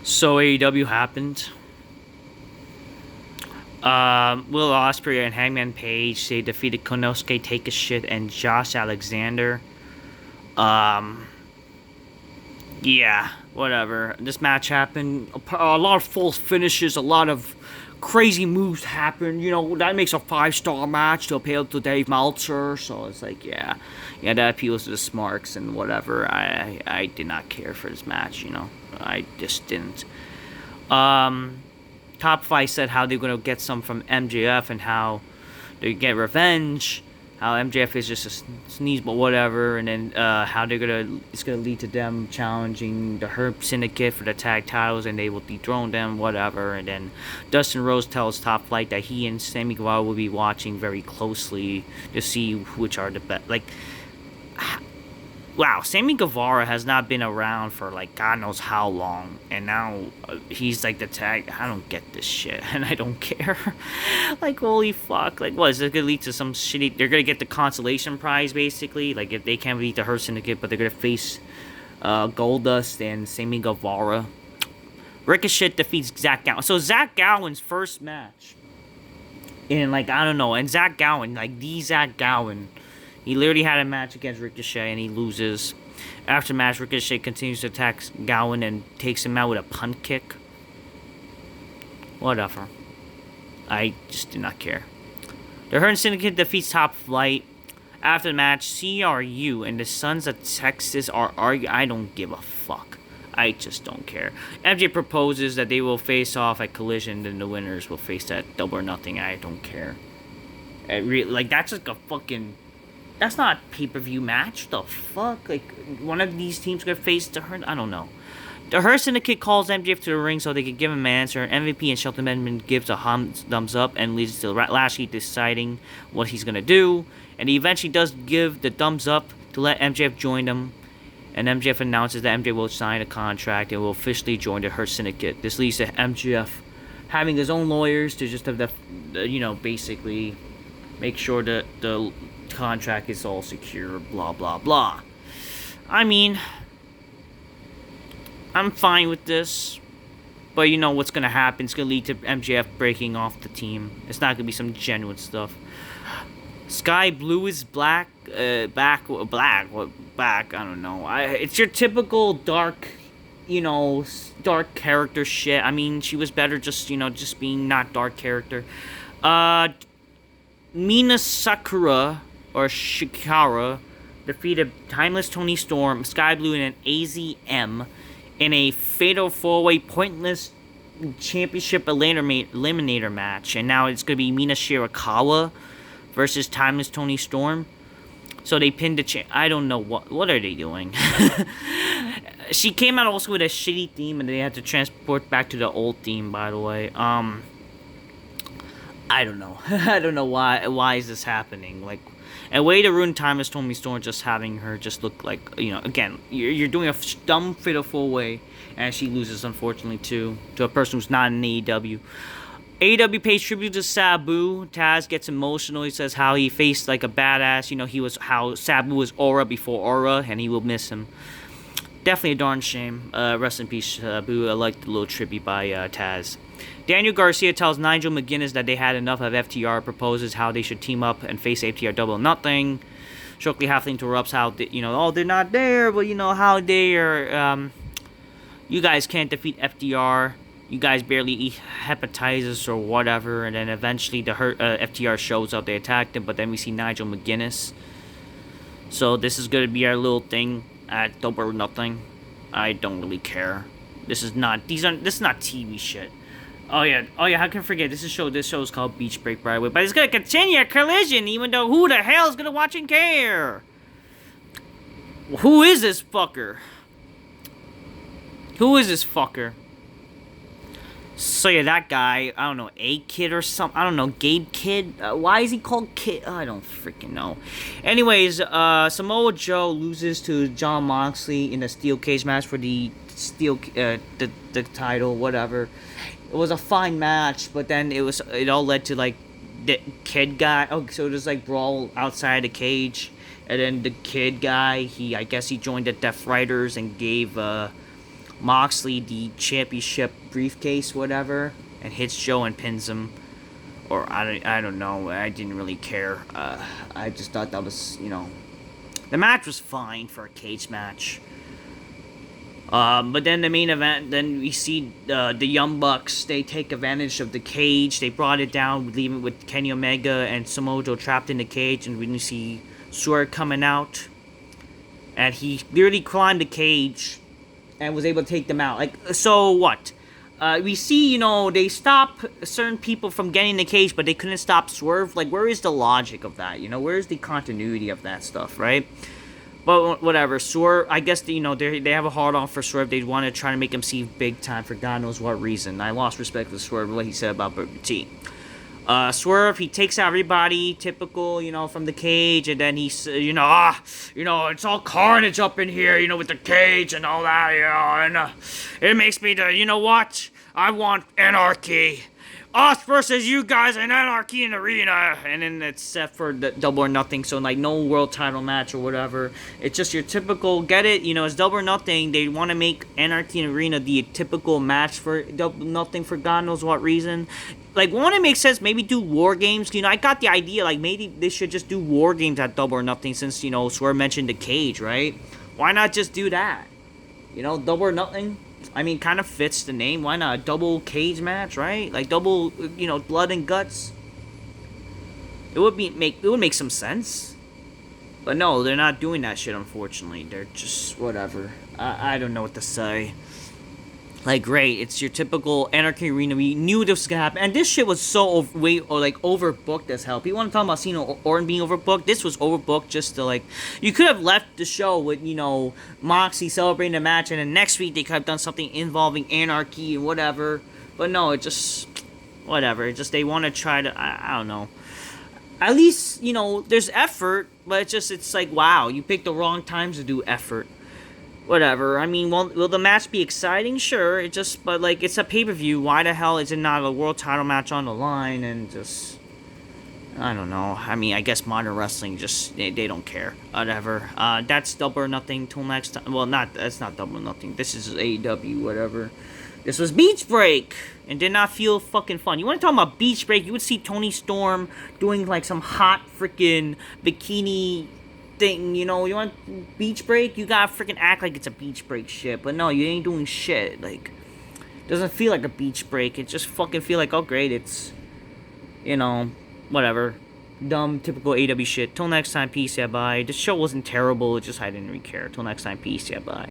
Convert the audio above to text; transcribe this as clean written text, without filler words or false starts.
So AEW happened. Will Ospreay and Hangman Page, they defeated Konosuke Takeshita and Josh Alexander. Um, yeah, whatever. This match happened. A lot of false finishes, a lot of crazy moves happened. That makes a 5-star match to appeal to Dave Meltzer. So it's like, yeah, that appeals to the smarks and whatever. I did not care for this match. I just didn't. Top 5 said how they're gonna get some from MJF and how they get revenge. How MJF is just a sneeze, but whatever, and then how it's gonna lead to them challenging the Herb Syndicate for the tag titles, and they will dethrone them, whatever. And then Dustin Rhodes tells Top Flight that he and Sammy Guevara will be watching very closely to see which are the best. Like, wow, Sammy Guevara has not been around for like God knows how long, and now he's like the tag. I don't get this shit, and I don't care. Like, holy fuck! Like, what is it gonna lead to some shitty? They're gonna get the consolation prize basically. Like, if they can't beat the Hurt Syndicate, but they're gonna face Goldust and Sammy Guevara. Ricochet defeats Zack Gowen. So Zack Gowen's first match, and like I don't know, and Zack Gowen, like the Zack Gowen. He literally had a match against Ricochet and he loses. After the match, Ricochet continues to attack Gowen and takes him out with a punt kick. Whatever. I just did not care. The Hurt Syndicate defeats Top Flight. After the match, CRU and the Sons of Texas are arguing. I don't give a fuck. I just don't care. MJ proposes that they will face off at Collision, then the winners will face that Double or Nothing. I don't care. That's like a fucking... That's not a pay-per-view match. The fuck? Like, one of these teams gonna face the Hurt? I don't know. The Hurt Syndicate calls MJF to the ring so they can give him an answer. MVP and Shelton Benjamin gives a thumbs up and leads to Lashley deciding what he's gonna do. And he eventually does give the thumbs up to let MJF join them. And MJF announces that MJ will sign a contract and will officially join the Hurt Syndicate. This leads to MJF having his own lawyers to just have basically make sure that the contract is all secure, blah blah blah. I mean, I'm fine with this, but you know what's gonna happen. It's gonna lead to MJF breaking off the team. It's not gonna be some genuine stuff. Sky Blue is black, back. I don't know. It's your typical dark, dark character shit. I mean, she was better just being not dark character. Mina Sakura or Shikara defeated Timeless Tony Storm, Sky Blue, and an AZM in a fatal 4-way pointless championship eliminator match. And now it's going to be Mina Shirakawa versus Timeless Tony Storm. So they pinned the I don't know what are they doing. She came out also with a shitty theme, and they had to transport back to the old theme, by the way. I don't know. I don't know why is this happening. Like, a way to ruin Timeless Tony Storm, just having her just look like, again, you're doing a dumb fatal way, and she loses, unfortunately, to a person who's not in AEW. AEW pays tribute to Sabu. Taz gets emotional. He says how he faced like a badass. How Sabu was Aura before Aura, and he will miss him. Definitely a darn shame. Rest in peace, Sabu. I like the little tribute by Taz. Daniel Garcia tells Nigel McGuinness that they had enough of FTR, proposes how they should team up and face FTR Double or Nothing. Shortly Halfling interrupts how, they're not there, but how they are, you guys can't defeat FTR. You guys barely eat hepatitis or whatever. And then eventually the FTR shows up, they attack them, but then we see Nigel McGuinness. So this is going to be our little thing at Double or Nothing. I don't really care. This is not TV shit. Oh yeah, how can I forget? This show is called Beach Break, by the way. But it's gonna continue Collision, even though who the hell is gonna watch and care? Who is this fucker? So yeah, that guy, I don't know, A-Kid or something. I don't know, Gabe Kid? Why is he called Kid? I don't freaking know. Anyways, Samoa Joe loses to Jon Moxley in a steel cage match for the the title, whatever. It was a fine match, but then it all led to like the Kid guy. Oh, so it was like brawl outside the cage, and then the Kid guy, I guess he joined the Death Riders and gave Moxley the championship briefcase, whatever, and hits Joe and pins him. Or I don't know. I didn't really care. I just thought that was, the match was fine for a cage match. But then the main event, then we see the Young Bucks. They take advantage of the cage. They brought it down, leaving with Kenny Omega and Samoa Joe trapped in the cage. And we see Swerve coming out. And he literally climbed the cage and was able to take them out. Like, so what? We see, they stop certain people from getting in the cage, but they couldn't stop Swerve. Like, where is the logic of that? Where is the continuity of that stuff, right? But whatever, Swerve, I guess, they have a hard-on for Swerve. They want to try to make him seem big time for God knows what reason. I lost respect for Swerve, what he said about Booker T. Swerve, he takes out everybody, typical, from the cage, and then he's, it's all carnage up in here, with the cage and all that, and it makes me, what? I want anarchy. Us versus you guys and anarchy in the arena. And then it's set for the Double or Nothing, so like no world title match or whatever. It's just your typical, get it? It's Double or Nothing. They want to make anarchy in the arena the typical match for Double or Nothing for God knows what reason. Like, won't it make sense? Maybe do War Games. I got the idea. Like, maybe they should just do War Games at Double or Nothing since, Swerve mentioned the cage, right? Why not just do that? Double or Nothing? I mean, kind of fits the name. Why not a double cage match, right? Like double, blood and guts. It would make some sense. But no, they're not doing that shit. Unfortunately, they're just whatever. I don't know what to say. Like, great, it's your typical Anarchy Arena. We knew this was gonna happen, and this shit was so overbooked as hell. People want to talk about Cena Orton being overbooked. This was overbooked just to you could have left the show with Moxley celebrating the match, and then next week they could have done something involving Anarchy and whatever. But no, it just whatever. It just they want to try to I don't know. At least there's effort, but it's like wow, you picked the wrong times to do effort. Whatever. I mean, will the match be exciting? Sure. But it's a pay-per-view. Why the hell is it not a world title match on the line? And just, I don't know. I mean, I guess modern wrestling they don't care. Whatever. That's Double or Nothing. Till next time. Well, that's not Double or Nothing. This is AEW. Whatever. This was Beach Break, and did not feel fucking fun. You want to talk about Beach Break? You would see Tony Storm doing some hot freaking bikini thing, you want Beach Break, you gotta freaking act like it's a Beach Break shit, but no, you ain't doing shit, doesn't feel like a Beach Break, it just fucking feel like, oh great, it's, whatever, dumb, typical AEW shit. Till next time, peace, yeah, bye. This show wasn't terrible, I didn't really care. Till next time, peace, yeah, bye.